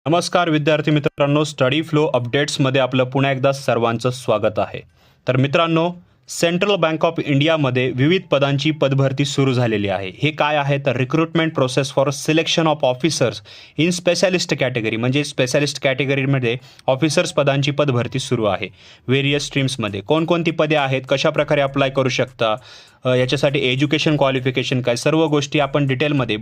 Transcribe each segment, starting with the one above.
नमस्कार विद्यार्थी मित्रांनो, स्टडी फ्लो अपडेट्समध्ये आपलं पुन्हा एकदा सर्वांचं स्वागत आहे. तर मित्रांनो, सेंट्रल बँक ऑफ इंडियामध्ये विविध पदांची पदभरती सुरू झालेली आहे. हे काय आहे तर recruitment process for selection of officers in specialist category, म्हणजे स्पेशालिस्ट कॅटेगरीमध्ये ऑफिसर्स पदांची पदभरती सुरू आहे. व्हेरियस स्ट्रीम्समध्ये कोणकोणती पदे आहेत, कशाप्रकारे अप्लाय करू शकता, याच्यासाठी एज्युकेशन क्वालिफिकेशन काय, सर्व गोष्टी आपण डिटेलमध्ये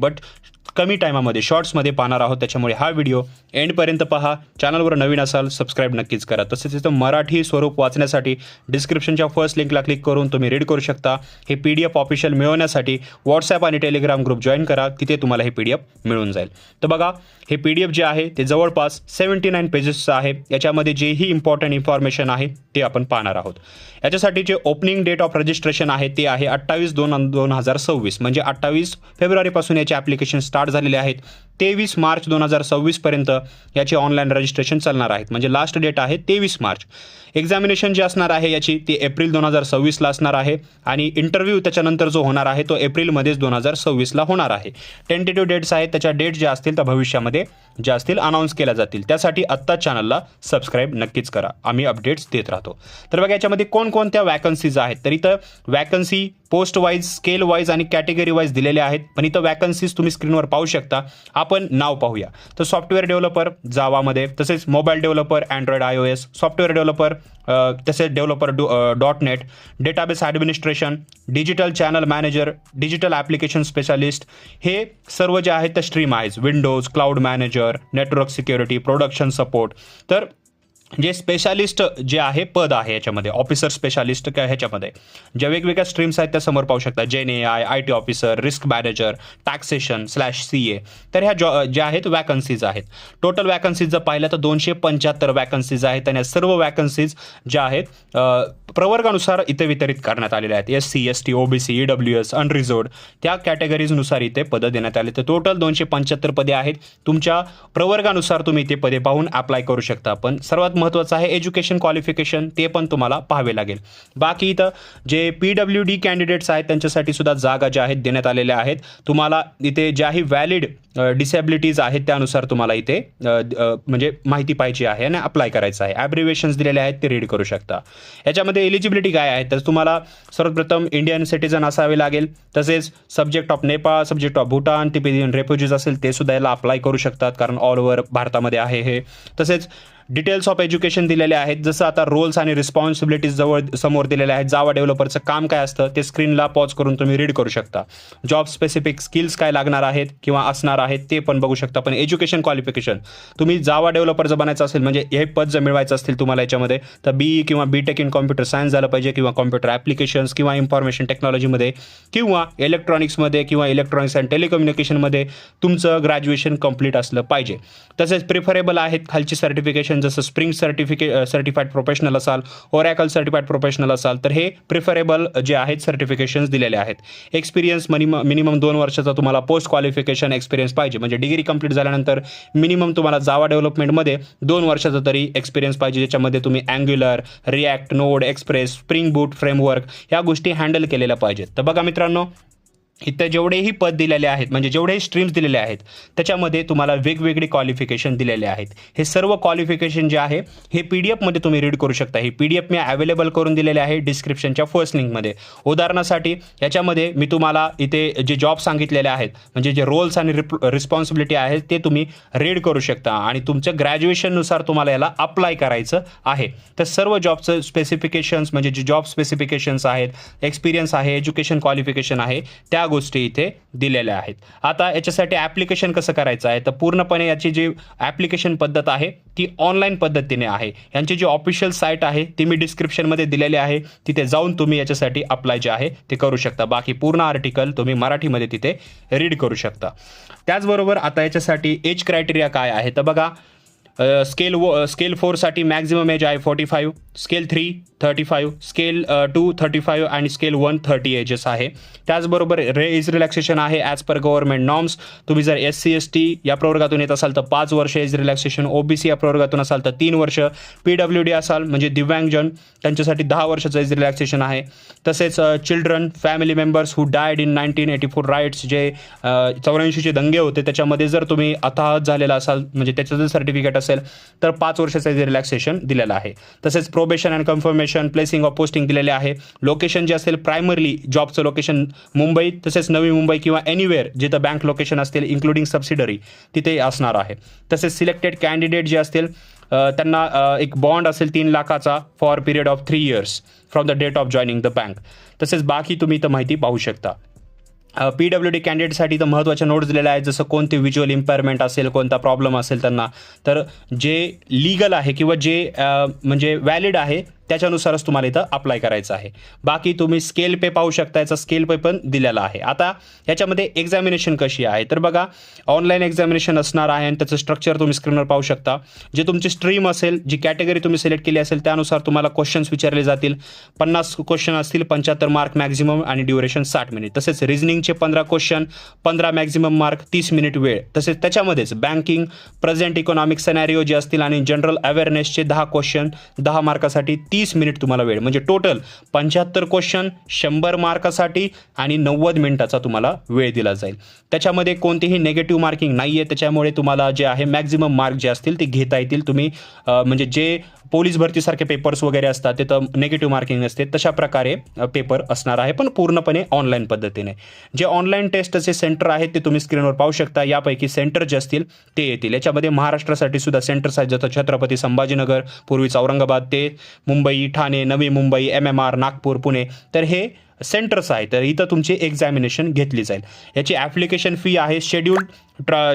कमी टायमामध्ये शॉर्ट्समध्ये पाहणार आहोत. त्याच्यामुळे हा व्हिडिओ एंडपर्यंत पहा. चॅनलवर नवीन असाल सबस्क्राईब नक्कीच करा. तसेच इथं मराठी स्वरूप वाचण्यासाठी डिस्क्रिप्शनच्या फर्स्ट लिंकला क्लिक करून तुम्ही रीड करू शकता. हे PDF ऑफिशियल मिळवण्यासाठी व्हॉट्सॲप आणि टेलिग्राम ग्रुप जॉईन करा, तिथे तुम्हाला हे PDF मिळून जाईल. तर बघा, हे PDF जे आहे ते जवळपास 79 पेजेसचं आहे. याच्यामध्ये जेही इम्पॉर्टंट इन्फॉर्मेशन आहे ते आपण पाहणार आहोत. याच्यासाठी जे ओपनिंग डेट ऑफ रजिस्ट्रेशन आहे ते आहे 28/2/2026, म्हणजे 28 फेब्रुवारीपासून याचे ॲप्लिकेशन स्टार्ट झालेले आहेत. 23 मार्च 2026 पर्यंत याचे ऑनलाईन रजिस्ट्रेशन चालणार आहेत, म्हणजे लास्ट डेट आहे 23 मार्च. एक्झामिनेशन जे असणार आहे याची ती एप्रिल 2026ला असणार आहे आणि इंटरव्ह्यू त्याच्यानंतर जो होणार आहे तो एप्रिलमध्येच 2026ला होणार आहे. टेंटेटिव्ह डेट्स आहेत, त्याच्या डेट ज्या असतील त्या भविष्यामध्ये ज्या असतील अनाऊन्स केल्या जातील. त्यासाठी आत्ता चॅनलला सबस्क्राईब नक्कीच करा, आम्ही अपडेट्स देत राहतो. तर बघा, याच्यामध्ये कोणकोणत्या वॅकन्सीज आहेत तर इथं vacancy post wise, scale wise आणि कॅटेगरी वाईज दिलेले आहेत. पण इथं वॅकन्सीज तुम्ही स्क्रीनवर पाहू शकता. आपण नाव पाहूया तर सॉफ्टवेअर डेव्हलपर जावामध्ये, तसेच mobile developer Android iOS, software developer तसेच developer .NET, database administration, digital channel manager, digital application specialist, हे सर्व जे आहेत त्या स्ट्रीम आहेत. Windows, cloud manager, network security, production support. तर जे स्पेशालिस्ट जे आहे पद आहे याच्यामध्ये ऑफिसर स्पेशालिस्ट काय ह्याच्यामध्ये ज्या वेगवेगळ्या स्ट्रीम्स आहेत त्या समोर पाहू शकता. GenAI, IT officer, risk manager, taxation /CA. तर ह्या ज्या आहेत वॅकन्सीज आहेत. टोटल वॅकन्सीज जर पाहिलं तर 275 वॅकन्सीज आहेत आणि सर्व वॅकन्सीज ज्या आहेत प्रवर्गानुसार इथे वितरित करण्यात आलेल्या आहेत. SC, ST, OBC, EWS, अनरिझर्व्ड त्या कॅटेगरीजनुसार इथे पदं देण्यात आले. तर टोटल 275 पदे आहेत. तुमच्या प्रवर्गानुसार तुम्ही ते पदे पाहून अप्लाय करू शकता. पण सर्वात महत्त्वाचं आहे एज्युकेशन क्वालिफिकेशन, ते पण तुम्हाला पाहावे लागेल. बाकी इथं जे PWD कॅन्डिडेट्स आहेत त्यांच्यासाठी सुद्धा जागा ज्या आहेत देण्यात आलेल्या आहेत. तुम्हाला इथे ज्याही व्हॅलिड डिसेबिलिटीज आहेत त्यानुसार तुम्हाला इथे म्हणजे माहिती पाहिजे आहे आणि अप्लाय करायचं आहे. ॲब्रिव्हिएशन्स दिलेले आहेत ते रीड करू शकता. याच्यामध्ये एलिजिबिलिटी काय आहे तर तुम्हाला सर्वप्रथम इंडियन सिटीजन असावे लागेल. तसेच subject of Nepal, subject of Bhutan, Tibetan refugees असेल ते सुद्धा याला अप्लाय करू शकतात, कारण ऑल ओव्हर भारतामध्ये आहे हे. तसेच डिटेल्स ऑफ एज्युकेशन दिलेले आहेत, जसं आता रोल्स आणि रिस्पॉन्सिबिलिटीज समोर दिलेले आहेत. जावा डेव्हलपरचं काम काय असतं ते स्क्रीनला पॉज करून तुम्ही रीड करू शकता. जॉब स्पेसिफिक स्किल्स काय लागणार आहेत किंवा असणार आहेत ते पण बघू शकता. पण एज्युकेशन क्वालिफिकेशन तुम्ही जावा डेव्हलपर जर बनायचं असेल, म्हणजे हे पद जर मिळवायचं असतील तुम्हाला याच्यामध्ये, तर BE किंवा BTech इन कॉम्प्युटर सायन्स झालं पाहिजे, किंवा कॉम्प्युटर ॲप्लिकेशन्स किंवा इन्फॉर्मेशन टेक्नॉलॉजीमध्ये किंवा इलेक्ट्रॉनिक्समध्ये किंवा इलेक्ट्रॉनिक्स अँड टेलिकम्युनिकेशनमध्ये तुमचं ग्रॅज्युएशन कंप्लीट असलं पाहिजे. तसेच प्रिफरेबल आहेत खालची सर्टिफिकेशन, जसं स्प्रिंग सर्टिफाईड प्रोफेशनल असाल, ओरॅकल सर्टिफाईड प्रोफेशनल असाल तर हे प्रिफरेबल जे आहेत सर्टिफिकेशन्स दिलेले आहेत. एक्सपिरियन्स मिनिमम 2 वर्षाचा तुम्हाला पोस्ट क्वालिफिकेशन एक्सपिरियन्स पाहिजे, म्हणजे डिग्री कंप्लीट झाल्यानंतर मिनिमम तुम्हाला जावा डेव्हलपमेंटमध्ये 2 वर्षाचा तरी एक्सपिरियन्स पाहिजे, ज्याच्यामध्ये तुम्ही Angular, React, Node, Express, Spring Boot framework ह्या गोष्टी हँडल केलेल्या पाहिजेत. तर बघा मित्रांनो, इथं जेवढेही पद दिलेले आहेत, म्हणजे जेवढेही स्ट्रीम्स दिलेले आहेत त्याच्यामध्ये तुम्हाला वेगवेगळे क्वालिफिकेशन दिलेले आहेत. हे सर्व क्वालिफिकेशन जे आहे हे PDF तुम्ही रीड करू शकता. ही PDF मी अवेलेबल करून दिलेले आहे डिस्क्रिप्शनच्या फर्स्ट लिंकमध्ये. उदाहरणासाठी याच्यामध्ये मी तुम्हाला इथे जे जॉब सांगितलेले आहेत, म्हणजे जे रोल्स आणि रिस्पॉन्सिबिलिटी आहेत ते तुम्ही रीड करू शकता आणि तुमच्या ग्रॅज्युएशननुसार तुम्हाला याला अप्लाय करायचं आहे. तर सर्व जॉबचं स्पेसिफिकेशन्स, म्हणजे जे जॉब स्पेसिफिकेशन्स आहेत, एक्सपिरियन्स आहे, एज्युकेशन क्वालिफिकेशन आहे, त्या गोष्टी इथे दिलेल्या आहेत. आता याच्यासाठी ॲप्लिकेशन कसं करायचं आहे तर पूर्णपणे याची जी ॲप्लिकेशन पद्धत आहे ती ऑनलाईन पद्धतीने आहे. यांची जी ऑफिशियल साईट आहे ती मी डिस्क्रिप्शनमध्ये दिलेली आहे, तिथे जाऊन तुम्ही याच्यासाठी अप्लाय जे आहे ते करू शकता. बाकी पूर्ण आर्टिकल तुम्ही मराठीमध्ये तिथे रीड करू शकता. त्याचबरोबर आता याच्यासाठी एज क्रायटेरिया काय आहे तर बघा, स्केल 4साठी मॅक्झिमम एज आहे 45, स्केल 3 35, स्केल 2 35 आणि स्केल 1 30 एजेस आहे. त्याचबरोबर एज रिलॅक्सेशन आहे ॲज पर गव्हर्नमेंट नॉर्म्स. तुम्ही जर SC ST या प्रवर्गातून येत असाल तर 5 वर्ष एज रिलॅक्सेशन, OBC या प्रवर्गातून असाल तर 3 वर्ष, PWD असाल म्हणजे दिव्यांगजन त्यांच्यासाठी 10 वर्षाचं एज रिलॅक्सेशन आहे. तसेच children family members who died in 1984 riots, जे 84चे दंगे होते त्याच्यामध्ये जर तुम्ही हताहत झालेला असाल म्हणजे त्याचं जर सर्टिफिकेट असेल तर 5 वर्षाचं एज रिलॅक्सेशन दिलेलं आहे. तसेच probation and confirmation, placing of posting दिलेले आहे. लोकेशन जे असेल प्रायमरली जॉबचं लोकेशन मुंबई, तसेच नवी मुंबई किंवा एनिवेअर जिथं बँक लोकेशन असतील इन्क्लुडिंग सबसिडरी तिथे असणार आहे. तसेच सिलेक्टेड कॅन्डिडेट जे असतील त्यांना एक बॉन्ड असेल 3 लाखाचा for period of 3 years from the date of joining the bank. तसेच बाकी तुम्ही इथं माहिती पाहू शकता. PWD कॅन्डिडेटसाठी तर महत्त्वाच्या नोट्स दिलेल्या आहेत, जसं कोणते व्हिज्युअल इम्पेअरमेंट असेल, कोणता प्रॉब्लेम असेल त्यांना, तर जे लीगल आहे किंवा जे म्हणजे व्हॅलिड आहे त्याच्यानुसारच तुम्हाला इथं अप्लाय करायचं आहे. बाकी तुम्ही स्केल पे पाहू शकता, याचा स्केल पे पण दिलेला आहे. आता याच्यामध्ये एक्झामिनेशन कशी आहे तर बघा, ऑनलाईन एक्झामिनेशन असणार आहे आणि त्याचं स्ट्रक्चर तुम्ही स्क्रीनवर पाहू शकता. जे तुमची स्ट्रीम असेल, जी कॅटेगरी तुम्ही सिलेक्ट केली असेल त्यानुसार तुम्हाला क्वेश्चन्स विचारले जातील. 50 क्वेश्चन असतील, 75 मार्क मॅक्झिमम आणि ड्युरेशन 60 मिनिट. तसेच रिझनिंगचे 15 क्वेश्चन, 15 मॅक्झिमम मार्क, 30 मिनिट वेळ. तसेच त्याच्यामध्येच बँकिंग, प्रेझेंट इकॉनॉमिक सिनॅरिओ जे असतील आणि जनरल अवेअरनेसचे 10 क्वेश्चन 10 मार्कासाठी 30 मिनिट तुम्हाला वेळ, म्हणजे टोटल 75 क्वेश्चन 100 मार्कासाठी आणि 90 मिनिटाचा तुम्हाला वेळ दिला जाईल. त्याच्यामध्ये कोणतेही नेगेटिव्ह मार्किंग नाही आहे, त्याच्यामुळे तुम्हाला जे आहे मॅक्झिमम मार्क जे असतील ते घेता येतील. तुम्ही म्हणजे जे पोलीस भरतीसारखे पेपर्स वगैरे असतात तिथं नेगेटिव्ह मार्किंग असते तशा प्रकारे पेपर असणार आहे, पण पूर्णपणे ऑनलाईन पद्धतीने. जे ऑनलाईन टेस्टचे सेंटर आहेत ते तुम्ही स्क्रीनवर पाहू शकता. यापैकी सेंटर जे असतील ते येतील. याच्यामध्ये महाराष्ट्रासाठी सुद्धा सेंटर्स आहेत, जसं छत्रपती संभाजीनगर, पूर्वीच औरंगाबाद, ते मुंबई, ठाणे, नवी मुंबई, MMR, नागपूर, पुणे, तर हे सेंटर्स आहे. तर इथं तुमची एक्झामिनेशन घेतली जाईल. याची ॲप्लिकेशन फी आहे शेड्यूल्ड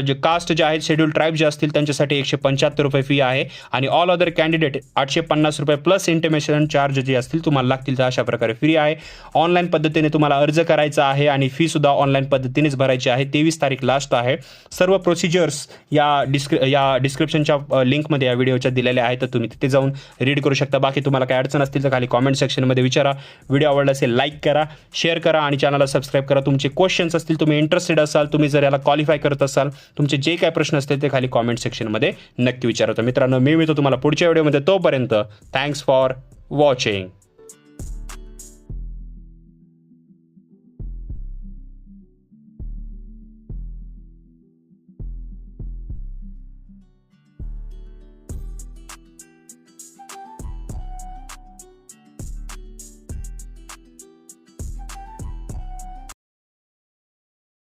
जे कास्ट जे आहेत, शेड्यूल्ड ट्राईब जे असतील त्यांच्यासाठी 175 रुपये फी आहे आणि ऑल अदर कॅन्डिडेट 850 रुपये प्लस इंटिमेशन चार्ज जे असतील तुम्हाला लागतील. तर अशा प्रकारे फी आहे. ऑनलाईन पद्धतीने तुम्हाला अर्ज करायचा आहे आणि फीसुद्धा ऑनलाईन पद्धतीनेच भरायची आहे. 23 तारीख लास्ट आहे. सर्व प्रोसिजर्स या डिस्क्रिप्शनच्या लिंकमध्ये या व्हिडिओच्या दिलेल्या आहेत, तर तुम्ही तिथे जाऊन रीड करू शकता. बाकी तुम्हाला काही अडचण असतील तर खाली कॉमेंट सेक्शनमध्ये विचारा. व्हिडिओ आवडला असेल लाईक करा, शेअर करा आणि चॅनलला सबस्क्राईब करा. तुमचे क्वेश्चन्स असतील, तुम्ही इंटरेस्टेड असाल, तुम्ही जर याला क्वालिफाय करत असाल, तुमचे जे काही प्रश्न असतील ते खाली कॉमेंट सेक्शनमध्ये नक्की विचारा. मित्रांनो, मी मिळतो तुम्हाला पुढच्या व्हिडिओमध्ये. तोपर्यंत थँक्स फॉर वॉचिंग.